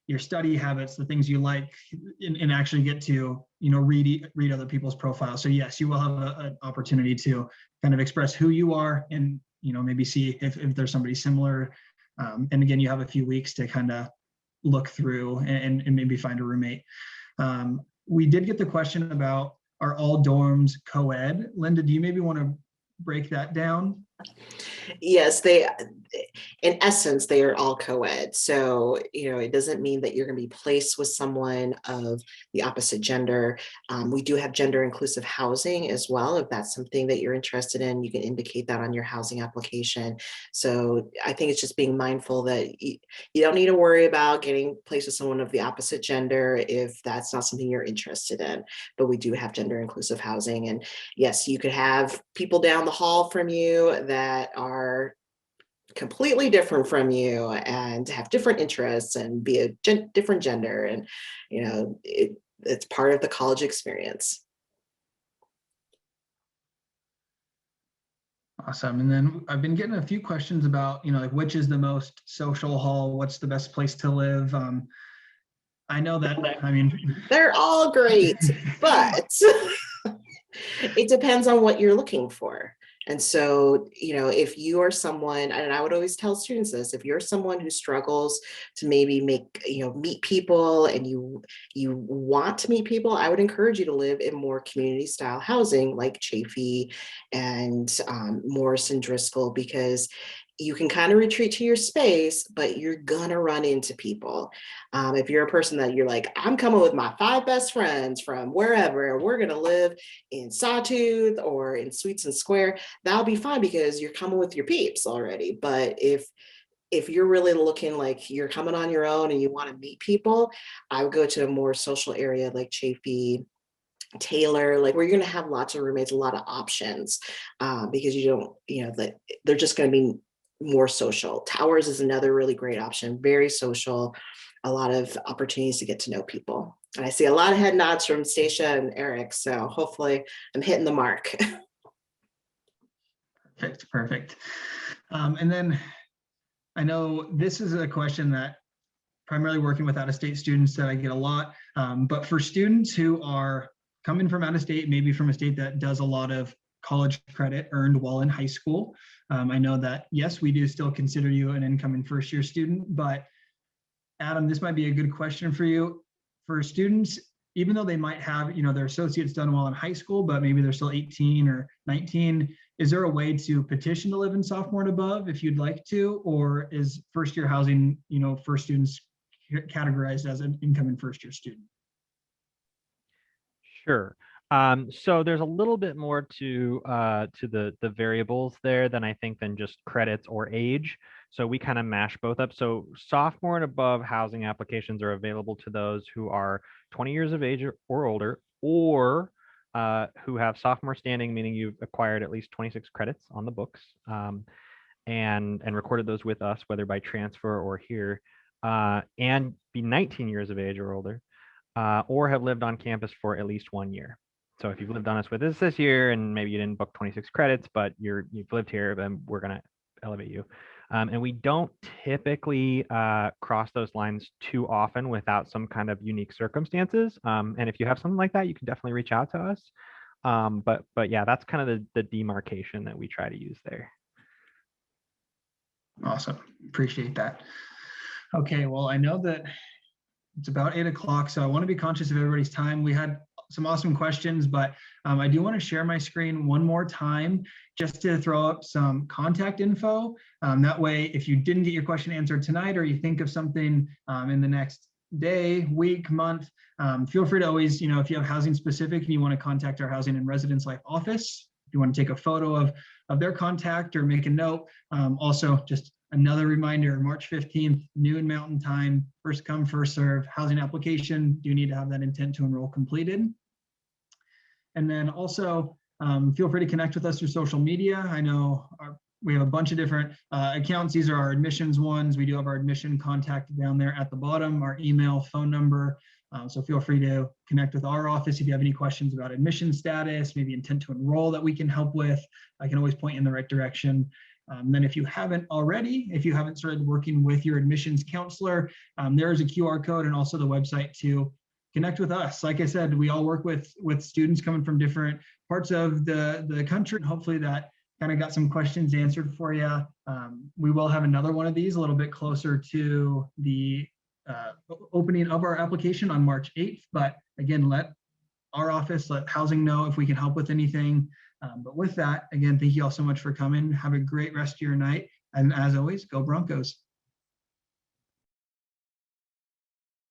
your study habits, the things you like, and actually get to read other people's profiles. So yes, you will have an opportunity to kind of express who you are and maybe see if there's somebody similar. And again, you have a few weeks to kind of look through and maybe find a roommate. We did get the question about, are all dorms co-ed? Linda, do you maybe want to break that down? Yes, in essence, they are all co-ed. So, it doesn't mean that you're going to be placed with someone of the opposite gender. We do have gender inclusive housing as well. If that's something that you're interested in, you can indicate that on your housing application. So I think it's just being mindful that you don't need to worry about getting placed with someone of the opposite gender if that's not something you're interested in. But we do have gender inclusive housing. And yes, you could have people down the hall from you that are completely different from you and have different interests and be a different gender. And, it's part of the college experience. Awesome. And then I've been getting a few questions about, like which is the most social hall? What's the best place to live? I know that, they're all great, but it depends on what you're looking for. And so, if you are someone, and I would always tell students this, if you're someone who struggles to maybe meet people and you want to meet people, I would encourage you to live in more community style housing like CHAFFEE and Morrison Driscoll, because you can kind of retreat to your space, but you're gonna run into people. If you're a person that you're like, I'm coming with my 5 best friends from wherever, and we're gonna live in SAWTOOTH or in Sweets and Square, that'll be fine because you're coming with your peeps already. But if you're really looking like you're coming on your own and you want to meet people, I would go to a more social area like CHAFFEE, Taylor, like where you're going to have lots of roommates, a lot of options, because that they're just going to be more social. Towers is another really great option, very social, a lot of opportunities to get to know people. And I see a lot of head nods from Stacia and Eric, so hopefully I'm hitting the mark. Perfect. And then I know this is a question that primarily working with out-of-state students that I get a lot, but for students who are coming from out of state, maybe from a state that does a lot of college credit earned while in high school. I know that, yes, we do still consider you an incoming first-year student, but Adam, this might be a good question for you. For students, even though they might have, their associates done while in high school, but maybe they're still 18 or 19, is there a way to petition to live in sophomore and above if you'd like to, or is first-year housing, for students categorized as an incoming first-year student? Sure. So there's a little bit more to the variables there than just credits or age. So we kind of mash both up. So sophomore and above housing applications are available to those who are 20 years of age or older, or who have sophomore standing, meaning you've acquired at least 26 credits on the books, and recorded those with us, whether by transfer or here, and be 19 years of age or older, or have lived on campus for at least 1 year. So if you've lived on us with us this year and maybe you didn't book 26 credits, but you've lived here, then we're going to elevate you. And we don't typically cross those lines too often without some kind of unique circumstances. And if you have something like that, you can definitely reach out to us. But yeah, that's kind of the demarcation that we try to use there. Awesome. Appreciate that. Okay, well, I know that it's about 8 o'clock, so I want to be conscious of everybody's time. We had some awesome questions, but I do want to share my screen one more time just to throw up some contact info. That way, if you didn't get your question answered tonight, or you think of something in the next day, week, month, feel free to always, if you have housing specific and you want to contact our Housing and Residence Life office, if you want to take a photo of their contact or make a note. Also, just another reminder, March 15th, noon Mountain Time, first come, first serve, housing application. You need to have that intent to enroll completed. And then also, feel free to connect with us through social media. I know we have a bunch of different accounts. These are our admissions ones. We do have our admission contact down there at the bottom, our email, phone number. So feel free to connect with our office if you have any questions about admission status, maybe intent to enroll that we can help with. I can always point you in the right direction. Then if you haven't already, if you haven't started working with your admissions counselor, there is a QR code and also the website to connect with us. Like I said, we all work with students coming from different parts of the country. Hopefully that kind of got some questions answered for you. We will have another one of these a little bit closer to the opening of our application on March 8th. But again, let our office, let housing know if we can help with anything. But with that, again, thank you all so much for coming. Have a great rest of your night. And as always, go Broncos.